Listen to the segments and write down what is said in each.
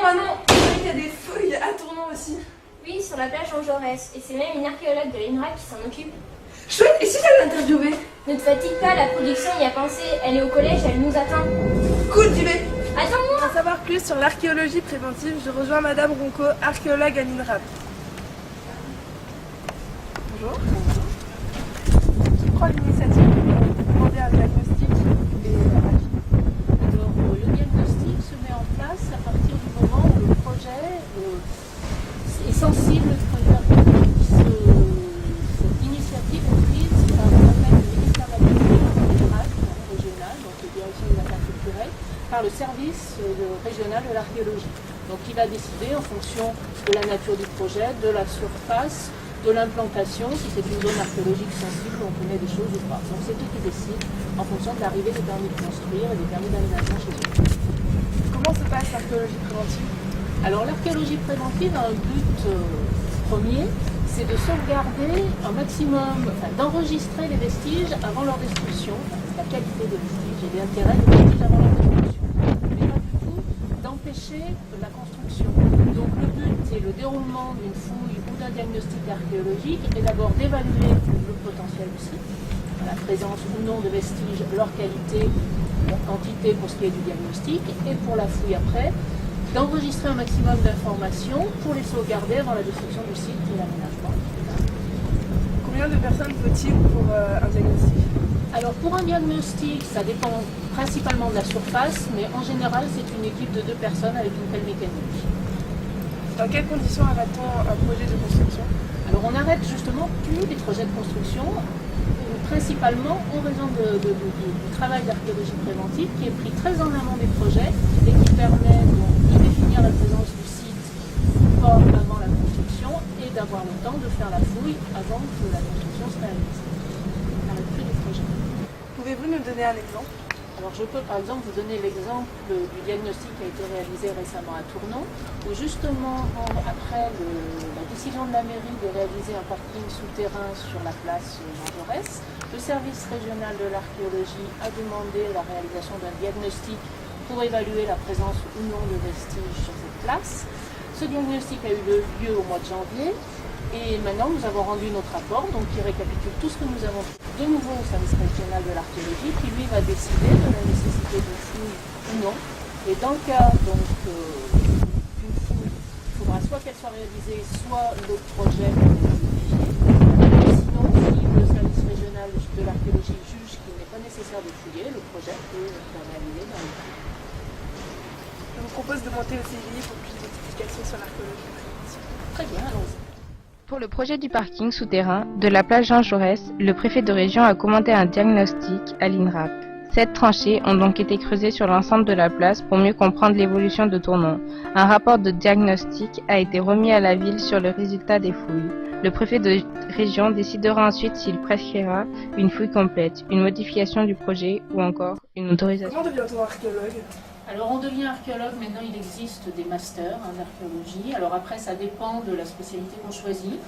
Manon, il y a des fouilles à Tournon aussi. Oui, sur la plage Jean Jaurès. Et c'est même une archéologue de l'INRAP qui s'en occupe. Chouette, et si j'allais l'interviewer? Ne te fatigue pas, la production y a pensé. Elle est au collège, elle nous attend. Cool, j'y vais. Attends-moi. Pour en savoir plus sur l'archéologie préventive, je rejoins Madame Ronco, archéologue à l'INRAP. Bonjour. Qui prend l'initiative de demander un diagnostic et Alors, le diagnostic se met en place à partir du moment où le projet est sensible du point de vue archéologique. Cette initiative est prise par le ministère de la Culture régional, donc la direction des affaires culturelles, par le service régional de l'archéologie. Donc il va décider en fonction de la nature du projet, de la surface, de l'implantation, si c'est une zone archéologique sensible, on connaît des choses ou pas. Donc c'est eux qui décident en fonction de l'arrivée des permis de construire et des permis d'aménagement chez eux. comment se passe l'archéologie préventive? Alors l'archéologie préventive a un but premier, c'est de sauvegarder un maximum, d'enregistrer les vestiges avant leur destruction, la qualité des vestiges et l'intérêt des vestiges avant leur destruction. Mais pas du tout d'empêcher la construction. Donc le but c'est le déroulement d'une fouille ou d'un diagnostic archéologique et d'abord d'évaluer le potentiel du site, la présence ou non de vestiges, leur qualité, leur quantité pour ce qui est du diagnostic, et pour la fouille après, d'enregistrer un maximum d'informations pour les sauvegarder avant la destruction du site et l'aménagement. Combien de personnes faut-il pour un diagnostic? Alors pour un diagnostic, ça dépend principalement de la surface, mais en général c'est une équipe de 2 personnes avec une pelle mécanique. Dans quelles conditions arrête-t-on un projet de construction? Alors on arrête justement plus les projets de construction, principalement en raison du travail d'archéologie préventive qui est pris très en amont des projets et qui permet donc, de définir la présence du site fort avant la construction et d'avoir le temps de faire la fouille avant que la construction se réalise. On n'arrête plus les projets. Pouvez-vous nous donner un exemple? Alors je peux par exemple vous donner l'exemple du diagnostic qui a été réalisé récemment à Tournon, où justement après la décision de la mairie de réaliser un parking souterrain sur la place Jean Jaurès, le service régional de l'archéologie a demandé la réalisation d'un diagnostic pour évaluer la présence ou non de vestiges sur cette place. Ce diagnostic a eu lieu au mois de janvier. Et maintenant, nous avons rendu notre rapport, donc qui récapitule tout ce que nous avons fait de nouveau au service régional de l'archéologie, qui lui va décider de la nécessité de fouille ou non. Et dans le cas d'une fouille, il faudra soit qu'elle soit réalisée, soit le projet peut être modifié. Sinon, si le service régional de l'archéologie juge qu'il n'est pas nécessaire de fouiller, le projet peut être réalisé dans le temps. Je vous propose de monter le CGI pour plus d'explications sur l'archéologie préventive. Très bien, allons-y. Pour le projet du parking souterrain de la plage Jean Jaurès, le préfet de région a commandé un diagnostic à l'INRAP. 7 tranchées ont donc été creusées sur l'ensemble de la place pour mieux comprendre l'évolution de Tournon. Un rapport de diagnostic a été remis à la ville sur le résultat des fouilles. Le préfet de région décidera ensuite s'il prescrira une fouille complète, une modification du projet ou encore une autorisation. Comment devient-on archéologue? Alors on devient archéologue, maintenant il existe des masters en archéologie. Alors après ça dépend de la spécialité qu'on choisit.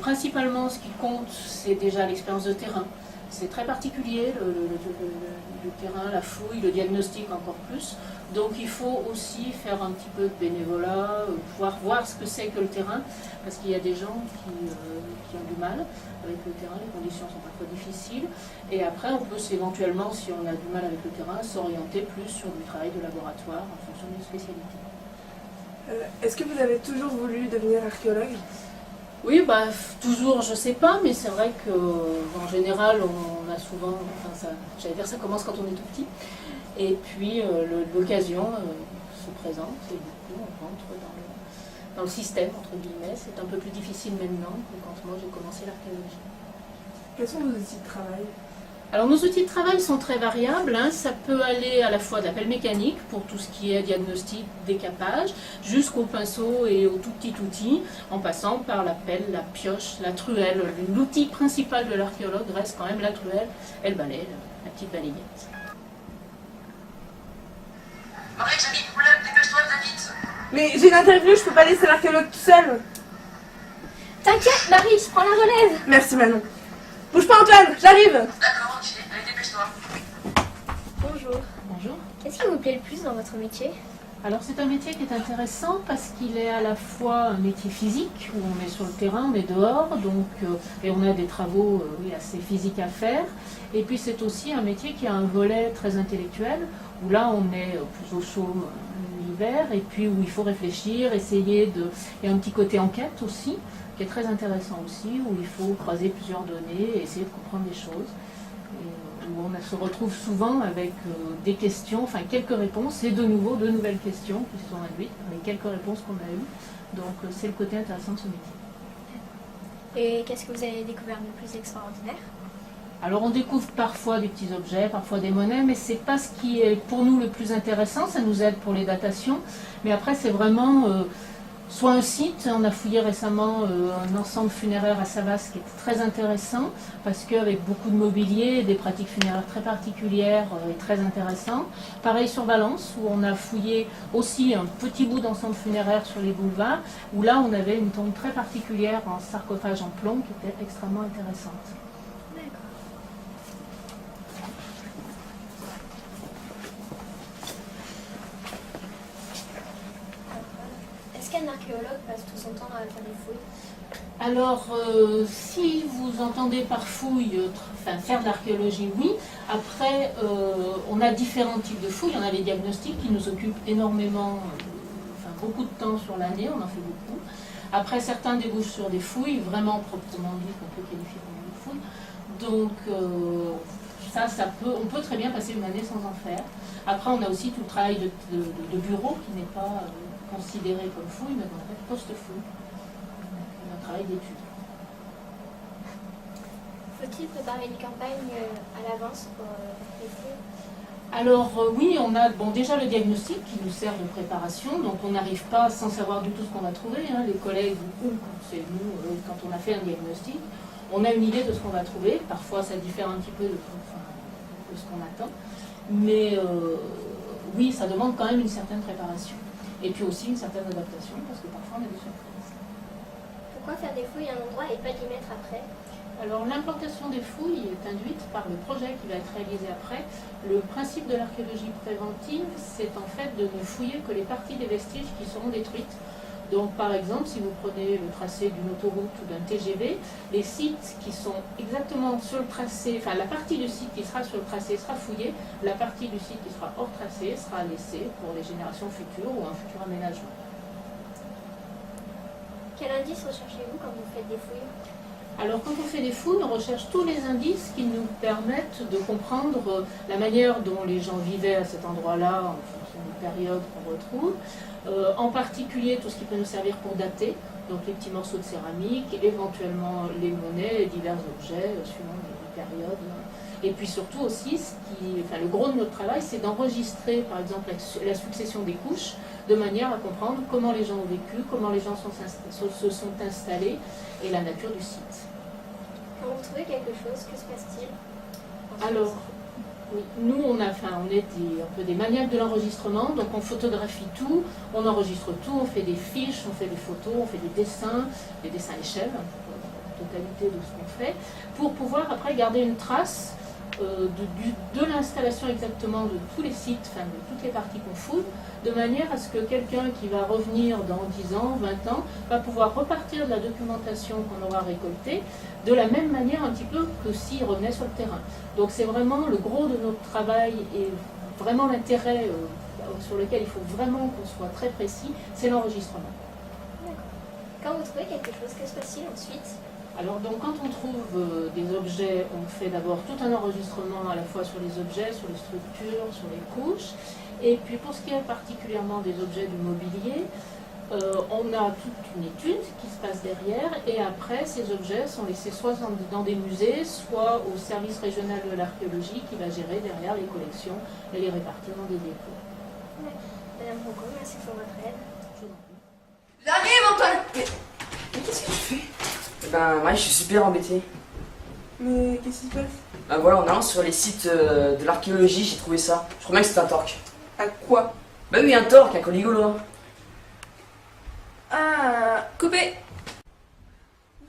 Principalement ce qui compte c'est déjà l'expérience de terrain. C'est très particulier le terrain, la fouille, le diagnostic encore plus. Donc il faut aussi faire un petit peu de bénévolat, pouvoir voir ce que c'est que le terrain, parce qu'il y a des gens qui ont du mal avec le terrain, les conditions sont parfois difficiles. Et après on peut éventuellement, si on a du mal avec le terrain, s'orienter plus sur du travail de laboratoire en fonction d'une spécialité. Est-ce que vous avez toujours voulu devenir archéologue? Oui, toujours, je sais pas, mais c'est vrai qu'en général, on a souvent, j'allais dire, ça commence quand on est tout petit, et puis l'occasion se présente, et du coup, on rentre dans le système, entre guillemets. C'est un peu plus difficile maintenant que quand moi j'ai commencé l'archéologie. Quels sont vos outils de travail? Alors nos outils de travail sont très variables, ça peut aller à la fois de la pelle mécanique pour tout ce qui est diagnostic, décapage, jusqu'au pinceau et au tout petit outil, en passant par la pelle, la pioche, la truelle. L'outil principal de l'archéologue reste quand même la truelle et le balai, la petite balayette. Marie, j'ai mis le problème, dépêche-toi, vite. Mais j'ai une interview, je peux pas laisser l'archéologue tout seul. T'inquiète, Marie, je prends la relève. Merci Manon. Bouge pas Antoine, j'arrive. D'accord, allez, dépêche-toi. Bonjour. Bonjour. Qu'est-ce qui vous plaît le plus dans votre métier? Alors c'est un métier qui est intéressant parce qu'il est à la fois un métier physique, où on est sur le terrain, on est dehors, donc, et on a des travaux oui, assez physiques à faire. Et puis c'est aussi un métier qui a un volet très intellectuel, où là on est plus au chaud l'hiver, et puis où il faut réfléchir, essayer de... Il y a un petit côté enquête aussi, qui est très intéressant aussi, où il faut croiser plusieurs données et essayer de comprendre les choses. Et où on se retrouve souvent avec des questions, enfin quelques réponses, et de nouveau de nouvelles questions qui se sont induites avec quelques réponses qu'on a eues. Donc c'est le côté intéressant de ce métier. Et qu'est-ce que vous avez découvert de plus extraordinaire? Alors on découvre parfois des petits objets, parfois des monnaies, mais c'est pas ce qui est pour nous le plus intéressant, ça nous aide pour les datations. Mais après c'est vraiment soit un site, on a fouillé récemment un ensemble funéraire à Savas qui est très intéressant, parce qu'avec beaucoup de mobilier, des pratiques funéraires très particulières et très intéressantes. Pareil sur Valence, où on a fouillé aussi un petit bout d'ensemble funéraire sur les boulevards, où là on avait une tombe très particulière en sarcophage en plomb qui était extrêmement intéressante. Est-ce qu'un archéologue passe tout son temps à faire des fouilles? Alors, si vous entendez par fouille, enfin, faire de l'archéologie, oui. Après, on a différents types de fouilles. On a les diagnostics qui nous occupent énormément, enfin beaucoup de temps sur l'année, on en fait beaucoup. Après, certains débouchent sur des fouilles, vraiment proprement dit, qu'on peut qualifier comme des fouilles. Donc, on peut très bien passer une année sans en faire. Après, on a aussi tout le travail de bureau qui n'est pas considéré comme fouille, mais qu'on appelle post-fouille. Un travail d'étude. Faut-il préparer une campagne à l'avance pour les fouilles? Alors oui, on a déjà le diagnostic qui nous sert de préparation, donc on n'arrive pas sans savoir du tout ce qu'on va trouver. Les collègues, ou c'est nous, quand on a fait un diagnostic, on a une idée de ce qu'on va trouver. Parfois ça diffère un petit peu de ce qu'on attend, mais oui, ça demande quand même une certaine préparation. Et puis aussi une certaine adaptation, parce que parfois on a des surprises. Pourquoi faire des fouilles à un endroit et pas d'y mettre après? Alors l'implantation des fouilles est induite par le projet qui va être réalisé après. Le principe de l'archéologie préventive, c'est en fait de ne fouiller que les parties des vestiges qui seront détruites. Donc par exemple, si vous prenez le tracé d'une autoroute ou d'un TGV, les sites qui sont exactement sur le tracé, enfin la partie du site qui sera sur le tracé sera fouillée, la partie du site qui sera hors tracé sera laissée pour les générations futures ou un futur aménagement. Quel indice recherchez-vous quand vous faites des fouilles? Alors quand on fait des fouilles, on recherche tous les indices qui nous permettent de comprendre la manière dont les gens vivaient à cet endroit-là en fonction des périodes qu'on retrouve. En particulier tout ce qui peut nous servir pour dater, donc les petits morceaux de céramique, éventuellement les monnaies et divers objets suivant les périodes. Et puis surtout aussi, le gros de notre travail, c'est d'enregistrer par exemple la succession des couches, de manière à comprendre comment les gens ont vécu, comment les gens se sont installés et la nature du site. Quand vous trouvez quelque chose, que se passe-t-il? Alors, oui, nous on est un peu des maniaques de l'enregistrement, donc on photographie tout, on enregistre tout, on fait des fiches, on fait des photos, on fait des dessins échelle, la totalité de ce qu'on fait, pour pouvoir après garder une trace de l'installation exactement de tous les sites, enfin de toutes les parties qu'on fouille, de manière à ce que quelqu'un qui va revenir dans 10 ans, 20 ans, va pouvoir repartir de la documentation qu'on aura récoltée de la même manière un petit peu que s'il revenait sur le terrain. Donc c'est vraiment le gros de notre travail et vraiment l'intérêt sur lequel il faut vraiment qu'on soit très précis, c'est l'enregistrement. Quand vous trouvez quelque chose, que se passe-t-il ensuite? Alors donc quand on trouve des objets, on fait d'abord tout un enregistrement à la fois sur les objets, sur les structures, sur les couches. Et puis pour ce qui est particulièrement des objets du mobilier, on a toute une étude qui se passe derrière et après ces objets sont laissés soit dans des musées, soit au service régional de l'archéologie qui va gérer derrière les collections et les répartir dans des dépôts. Madame Ronco, merci pour votre aide. J'arrive, Antoine. Mais qu'est-ce que tu fais? Ben, moi, je suis super embêté. Mais qu'est-ce qui se passe? Ben voilà, en allant sur les sites de l'archéologie, j'ai trouvé ça. Je crois bien que c'était un torque. À quoi? Ben oui, un torque, un coligolo. Ah, coupé.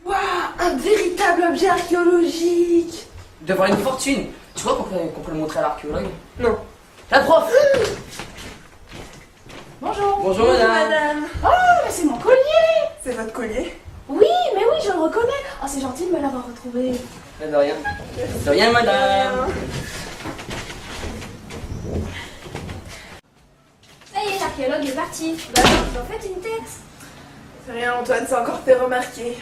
Waouh, un véritable objet archéologique. Il doit avoir une fortune. Tu crois qu'on peut le montrer à l'archéologue? Non. La prof. Bonjour madame. Oh, mais c'est mon collier. C'est votre collier? Oui, mais oui, je le reconnais. Oh, c'est gentil de me l'avoir retrouvé. De rien. De rien madame. Ça y est, l'archéologue est parti. Bah, ils ont fait une tête. C'est rien Antoine, c'est encore fait remarquer.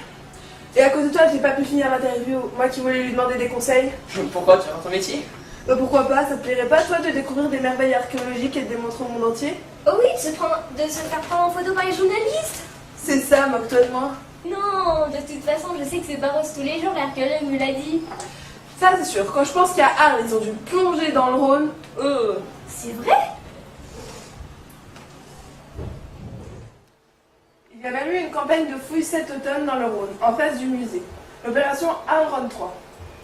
Et à cause de toi, j'ai pas pu finir l'interview. Moi qui voulais lui demander des conseils. Pourquoi tu as ton métier? Bah pourquoi pas, ça te plairait pas toi de découvrir des merveilles archéologiques et de les montrer au monde entier? Oh oui, de se faire prendre en photo par les journalistes. C'est ça, moque-toi de moi. Non, de toute façon, je sais que c'est pas rose tous les jours, l'archéologue me l'a dit. Ça c'est sûr, quand je pense qu'à Arles, ils ont dû plonger dans le Rhône. C'est vrai? Il y a même eu une campagne de fouilles cet automne dans le Rhône, en face du musée. L'opération Arles 3.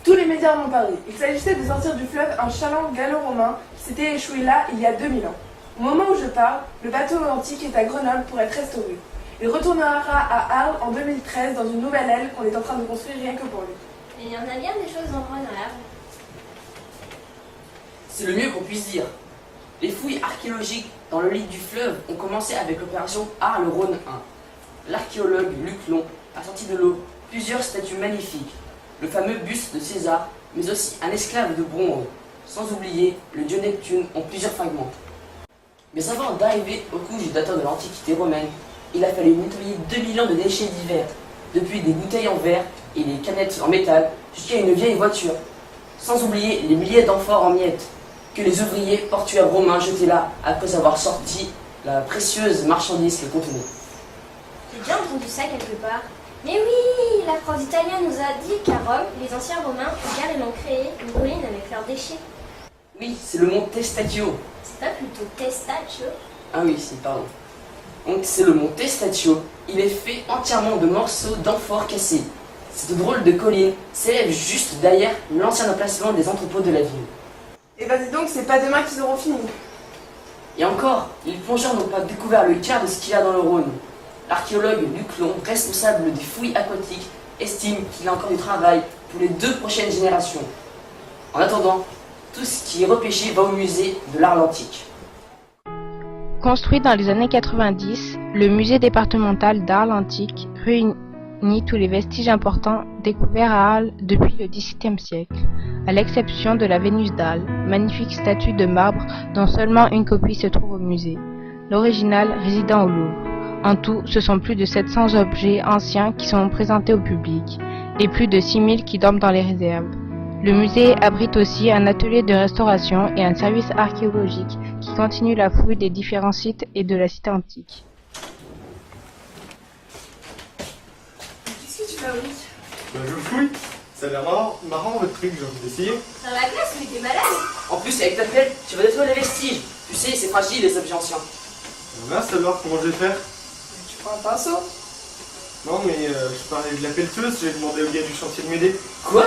Tous les médias en ont parlé. Il s'agissait de sortir du fleuve un chaland gallo-romain qui s'était échoué là il y a 2000 ans. Au moment où je parle, le bateau antique est à Grenoble pour être restauré. Il retournera à Arles en 2013 dans une nouvelle aile qu'on est en train de construire rien que pour lui. Et il y en a bien des choses en Rhône à Arles. C'est le mieux qu'on puisse dire. Les fouilles archéologiques dans le lit du fleuve ont commencé avec l'opération Arles-Rhône 1. L'archéologue Luc Long a sorti de l'eau plusieurs statues magnifiques, le fameux buste de César, mais aussi un esclave de bronze, sans oublier le dieu Neptune en plusieurs fragments. Mais avant d'arriver aux couches datant de l'Antiquité romaine, il a fallu nettoyer 2000 ans de déchets divers, depuis des bouteilles en verre et des canettes en métal jusqu'à une vieille voiture, sans oublier les milliers d'amphores en miettes que les ouvriers portuaires romains jetaient là après avoir sorti la précieuse marchandise qu'ils contenaient. J'ai déjà entendu ça quelque part. Mais oui, la prof d'italien nous a dit qu'à Rome, les anciens Romains ont carrément créé une colline avec leurs déchets. Oui, c'est le mont Testaccio. C'est pas plutôt Testaccio? Ah oui, si, pardon. Donc c'est le mont Testaccio. Il est fait entièrement de morceaux d'amphores cassés. Cette drôle de colline s'élève juste derrière l'ancien emplacement des entrepôts de la ville. Et bah dis donc, c'est pas demain qu'ils auront fini. Et encore, les plongeurs n'ont pas découvert le quart de ce qu'il y a dans le Rhône. L'archéologue Luc Long, responsable des fouilles aquatiques, estime qu'il y a encore du travail pour les 2 prochaines générations. En attendant, tout ce qui est repêché va au musée de l'art antique. Construit dans les années 90, le musée départemental d'Arles antique réunit tous les vestiges importants découverts à Arles depuis le XVIIe siècle, à l'exception de la Vénus d'Arles, magnifique statue de marbre dont seulement une copie se trouve au musée, l'original résidant au Louvre. En tout, ce sont plus de 700 objets anciens qui sont présentés au public et plus de 6000 qui dorment dans les réserves. Le musée abrite aussi un atelier de restauration et un service archéologique qui continue la fouille des différents sites et de la cité antique. Qu'est-ce que tu fabriques? Bah je fouille, ça a l'air marrant votre truc, j'ai envie d'essayer. Dans la classe, mais t'es malade. En plus, avec ta pelle, tu vas détruire les vestiges. Tu sais, c'est fragile les objets anciens. Mince alors, comment je vais faire? Tu prends un pinceau? Non mais je parlais de la pelleteuse, j'ai demandé au gars du chantier de m'aider. Quoi?